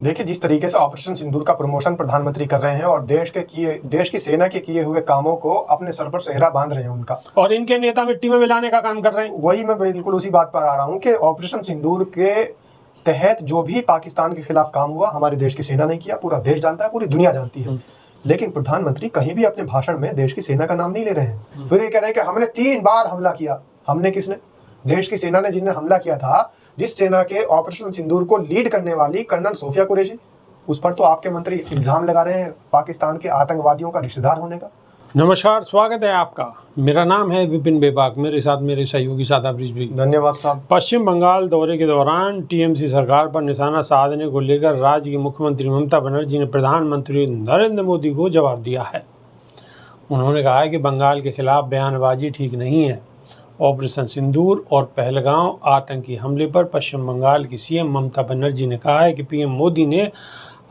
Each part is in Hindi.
देखिए, जिस तरीके से ऑपरेशन सिंदूर का प्रमोशन प्रधानमंत्री कर रहे हैं और देश की सेना के किए हुए कामों को अपने सर पर सेहरा बांध रहे हैं उनका, और इनके नेता मिट्टी में मिलाने का काम कर रहे हैं। वही मैं बिल्कुल उसी बात पर आ रहा हूँ कि ऑपरेशन सिंदूर के तहत जो भी पाकिस्तान के खिलाफ काम हुआ, हमारे देश की सेना ने किया, पूरा देश जानता है, पूरी दुनिया जानती है। लेकिन प्रधानमंत्री कहीं भी अपने भाषण में देश की सेना का नाम नहीं ले रहे हैं। फिर ये कह रहे हैं कि हमने 3 बार हमला किया। हमने किसने? देश की सेना ने, जिन्हें हमला किया था, जिस सेना के ऑपरेशन सिंदूर को लीड करने वाली कर्नल सोफिया कुरैशी, उस पर तो आपके मंत्री इल्जाम लगा रहे हैं पाकिस्तान के आतंकवादियों का रिश्तेदार होने का। नमस्कार, स्वागत है आपका। मेरा नाम है विपिन बेबाक, मेरे साथ मेरे सहयोगी सादा ब्रिजभी। धन्यवाद साहब। पश्चिम बंगाल दौरे के दौरान टीएमसी सरकार पर निशाना साधने को लेकर राज्य की मुख्यमंत्री ममता बनर्जी ने प्रधानमंत्री नरेंद्र मोदी को जवाब दिया है। उन्होंने कहा है कि बंगाल के खिलाफ बयानबाजी ठीक नहीं है। ऑपरेशन सिंदूर और पहलगांव आतंकी हमले पर पश्चिम बंगाल की सीएम ममता बनर्जी ने कहा है कि पीएम मोदी ने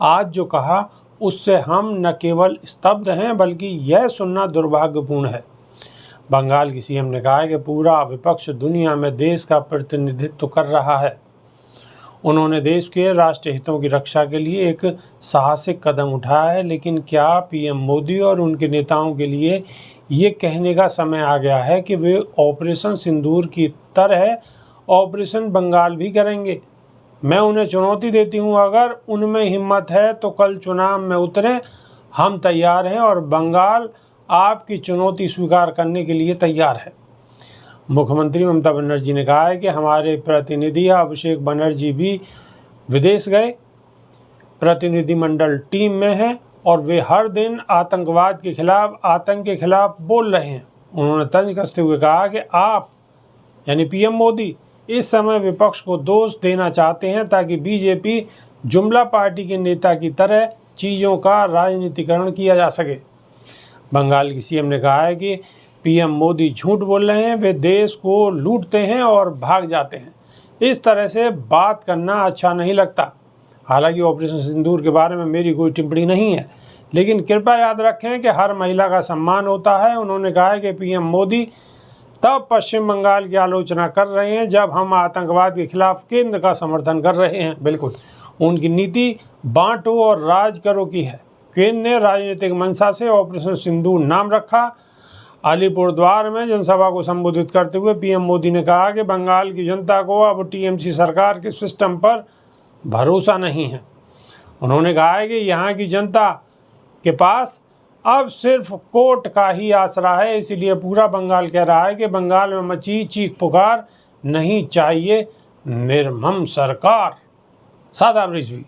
आज जो कहा उससे हम न केवल स्तब्ध हैं बल्कि यह सुनना दुर्भाग्यपूर्ण है। बंगाल की सीएम ने कहा है कि पूरा विपक्ष दुनिया में देश का प्रतिनिधित्व कर रहा है। उन्होंने देश के राष्ट्रीय हितों की रक्षा के लिए एक साहसिक कदम उठाया है, लेकिन क्या पीएम मोदी और उनके नेताओं के लिए ये कहने का समय आ गया है कि वे ऑपरेशन सिंदूर की तरह ऑपरेशन बंगाल भी करेंगे? मैं उन्हें चुनौती देती हूं, अगर उनमें हिम्मत है तो कल चुनाव में उतरें। हम तैयार हैं और बंगाल आपकी चुनौती स्वीकार करने के लिए तैयार है। मुख्यमंत्री ममता बनर्जी ने कहा है कि हमारे प्रतिनिधि अभिषेक बनर्जी भी विदेश गए, प्रतिनिधिमंडल टीम में हैं और वे हर दिन आतंकवाद के खिलाफ, आतंक के खिलाफ बोल रहे हैं। उन्होंने तंज कसते हुए कहा कि आप यानी पीएम मोदी इस समय विपक्ष को दोष देना चाहते हैं ताकि बीजेपी जुमला पार्टी के नेता की तरह चीज़ों का राजनीतिकरण किया जा सके। बंगाल की सीएम ने कहा है कि पीएम मोदी झूठ बोल रहे हैं, वे देश को लूटते हैं और भाग जाते हैं। इस तरह से बात करना अच्छा नहीं लगता। हालांकि ऑपरेशन सिंदूर के बारे में मेरी कोई टिप्पणी नहीं है, लेकिन कृपया याद रखें कि हर महिला का सम्मान होता है। उन्होंने कहा है कि पीएम मोदी तब पश्चिम बंगाल की आलोचना कर रहे हैं जब हम आतंकवाद के खिलाफ केंद्र का समर्थन कर रहे हैं। बिल्कुल, उनकी नीति बांटो और राज करो की है। केंद्र ने राजनीतिक मंशा से ऑपरेशन सिंदूर नाम रखा। अलीपुरद्वार में जनसभा को संबोधित करते हुए पीएम मोदी ने कहा कि बंगाल की जनता को अब टीएमसी सरकार के सिस्टम पर भरोसा नहीं है। उन्होंने कहा है कि यहाँ की जनता के पास अब सिर्फ कोर्ट का ही आसरा है, इसीलिए पूरा बंगाल कह रहा है कि बंगाल में मची चीख पुकार नहीं चाहिए निर्मम सरकार। सादा ब्रिजवी।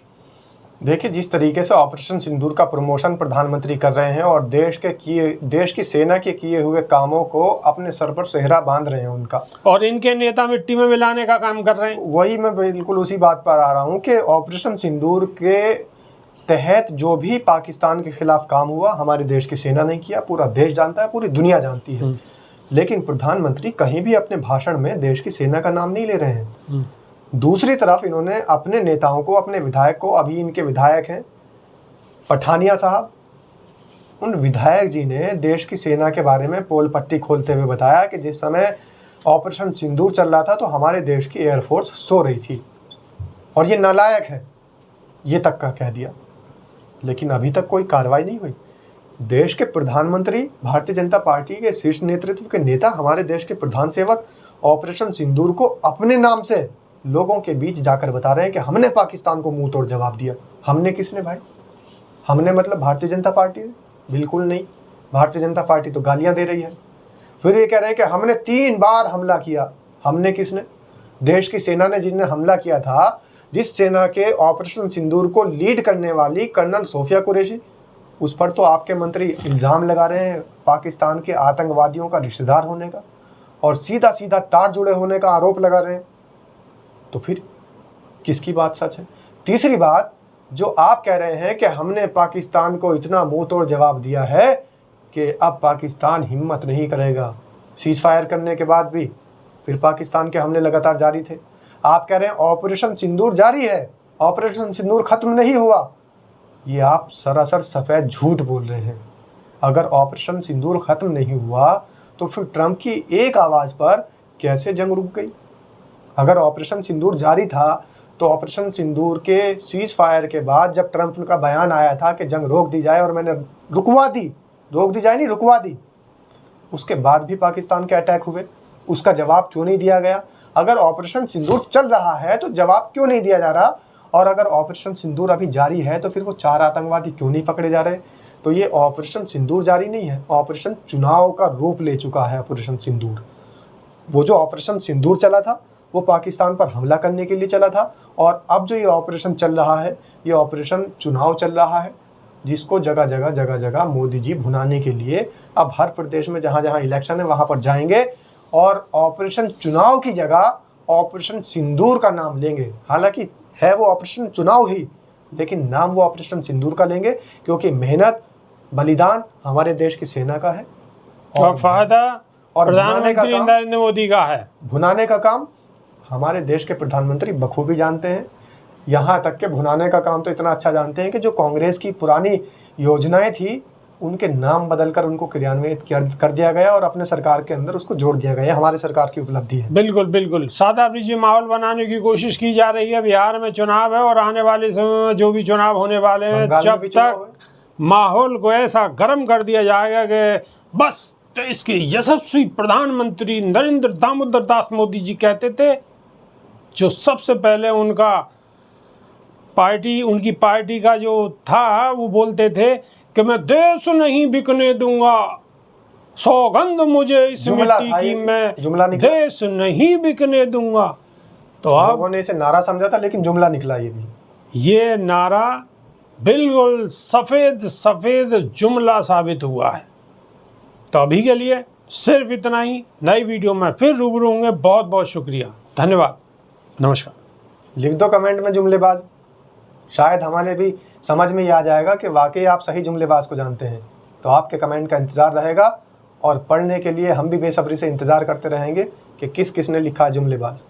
देखिए, जिस तरीके से ऑपरेशन सिंदूर का प्रमोशन प्रधानमंत्री कर रहे हैं और देश की सेना के किए हुए कामों को अपने सर पर सेहरा बांध रहे हैं उनका, और इनके नेता मिट्टी में मिलाने का काम कर रहे हैं। वही मैं बिल्कुल उसी बात पर आ रहा हूँ कि ऑपरेशन सिंदूर के तहत जो भी पाकिस्तान के खिलाफ काम हुआ, हमारे देश की सेना ने किया, पूरा देश जानता है, पूरी दुनिया जानती है। लेकिन प्रधानमंत्री कहीं भी अपने भाषण में देश की सेना का नाम नहीं ले रहे हैं। दूसरी तरफ इन्होंने अपने नेताओं को, अपने विधायक को, अभी इनके विधायक हैं पठानिया साहब, उन विधायक जी ने देश की सेना के बारे में पोल पट्टी खोलते हुए बताया कि जिस समय ऑपरेशन सिंदूर चल रहा था तो हमारे देश की एयरफोर्स सो रही थी और ये नालायक है, ये तक का कह दिया। लेकिन अभी तक कोई कार्रवाई नहीं हुई। देश के प्रधानमंत्री, भारतीय जनता पार्टी के शीर्ष नेतृत्व के नेता, हमारे देश के प्रधान सेवक ऑपरेशन सिंदूर को अपने नाम से लोगों के बीच जाकर बता रहे हैं कि हमने पाकिस्तान को मुंह तोड़ जवाब दिया। हमने किसने भाई? हमने मतलब भारतीय जनता पार्टी? बिल्कुल नहीं। भारतीय जनता पार्टी तो गालियां दे रही है। फिर ये कह रहे हैं कि हमने 3 बार हमला किया। हमने किसने? देश की सेना ने, जिन्हें हमला किया था, जिस सेना के ऑपरेशन सिंदूर को लीड करने वाली कर्नल सोफिया कुरैशी, उस पर तो आपके मंत्री इल्ज़ाम लगा रहे हैं पाकिस्तान के आतंकवादियों का रिश्तेदार होने का और सीधा सीधा तार जुड़े होने का आरोप लगा रहे हैं। तो फिर किसकी बात सच है? तीसरी बात, जो आप कह रहे हैं कि हमने पाकिस्तान को इतना मुंह तोड़ जवाब दिया है कि अब पाकिस्तान हिम्मत नहीं करेगा। सीज़ फायर करने के बाद भी फिर पाकिस्तान के हमले लगातार जारी थे। आप कह रहे हैं ऑपरेशन सिंदूर जारी है, ऑपरेशन सिंदूर खत्म नहीं हुआ। ये आप सरासर सफ़ेद झूठ बोल रहे हैं। अगर ऑपरेशन सिंदूर खत्म नहीं हुआ तो फिर ट्रंप की एक आवाज़ पर कैसे जंग रुक गई? अगर ऑपरेशन सिंदूर जारी था तो ऑपरेशन सिंदूर के सीज फायर के बाद जब ट्रंप का बयान आया था कि जंग रोक दी जाए और मैंने रुकवा दी, रोक दी जाए नहीं रुकवा दी, उसके बाद भी पाकिस्तान के अटैक हुए, उसका जवाब क्यों नहीं दिया गया? अगर ऑपरेशन सिंदूर चल रहा है तो जवाब क्यों नहीं दिया जा रहा? और अगर ऑपरेशन सिंदूर अभी जारी है तो फिर वो 4 आतंकवादी क्यों नहीं पकड़े जा रहे? तो ये ऑपरेशन सिंदूर जारी नहीं है, ऑपरेशन चुनाव का रूप ले चुका है ऑपरेशन सिंदूर। वो जो ऑपरेशन सिंदूर चला था वो पाकिस्तान पर हमला करने के लिए चला था, और अब जो ये ऑपरेशन चल रहा है ये ऑपरेशन चुनाव चल रहा है, जिसको जगह जगह मोदी जी भुनाने के लिए अब हर प्रदेश में जहाँ जहाँ इलेक्शन है वहाँ पर जाएंगे और ऑपरेशन चुनाव की जगह ऑपरेशन सिंदूर का नाम लेंगे। हालांकि है वो ऑपरेशन चुनाव ही, लेकिन नाम वो ऑपरेशन सिंदूर का लेंगे, क्योंकि मेहनत बलिदान हमारे देश की सेना का है और फायदा और प्रधानमंत्री नरेंद्र मोदी का है। भुनाने का काम हमारे देश के प्रधानमंत्री बखूबी जानते हैं। यहाँ तक के भुनाने का काम तो इतना अच्छा जानते हैं कि जो कांग्रेस की पुरानी योजनाएं थी उनके नाम बदलकर उनको क्रियान्वित कर दिया गया और अपने सरकार के अंदर उसको जोड़ दिया गया। हमारे सरकार की उपलब्धि है। बिल्कुल बिल्कुल सादा ब्रिज माहौल बनाने की कोशिश की जा रही है। बिहार में चुनाव है और आने वाले समय में जो भी चुनाव होने वाले हैं, जब तक माहौल को ऐसा गर्म कर दिया जाएगा कि बस तो इसके यशस्वी प्रधानमंत्री नरेंद्र दामोदर दास मोदी जी कहते थे, जो सबसे पहले उनकी पार्टी का जो था वो बोलते थे कि मैं देश नहीं बिकने दूंगा, सौगंध मुझे इस मिट्टी की, मैं देश नहीं बिकने दूंगा। तो अब लोगों ने इसे नारा समझा था, लेकिन जुमला निकला ये नारा बिल्कुल सफेद जुमला साबित हुआ है। तो अभी के लिए सिर्फ इतना ही। नई वीडियो में फिर रूबरू होंगे। बहुत बहुत शुक्रिया, धन्यवाद, नमस्कार। लिख दो कमेंट में जुमलेबाज, शायद हमारे भी समझ में ही आ जाएगा कि वाकई आप सही जुमलेबाज को जानते हैं। तो आपके कमेंट का इंतज़ार रहेगा और पढ़ने के लिए हम भी बेसब्री से इंतज़ार करते रहेंगे कि किसने लिखा है जुमलेबाज।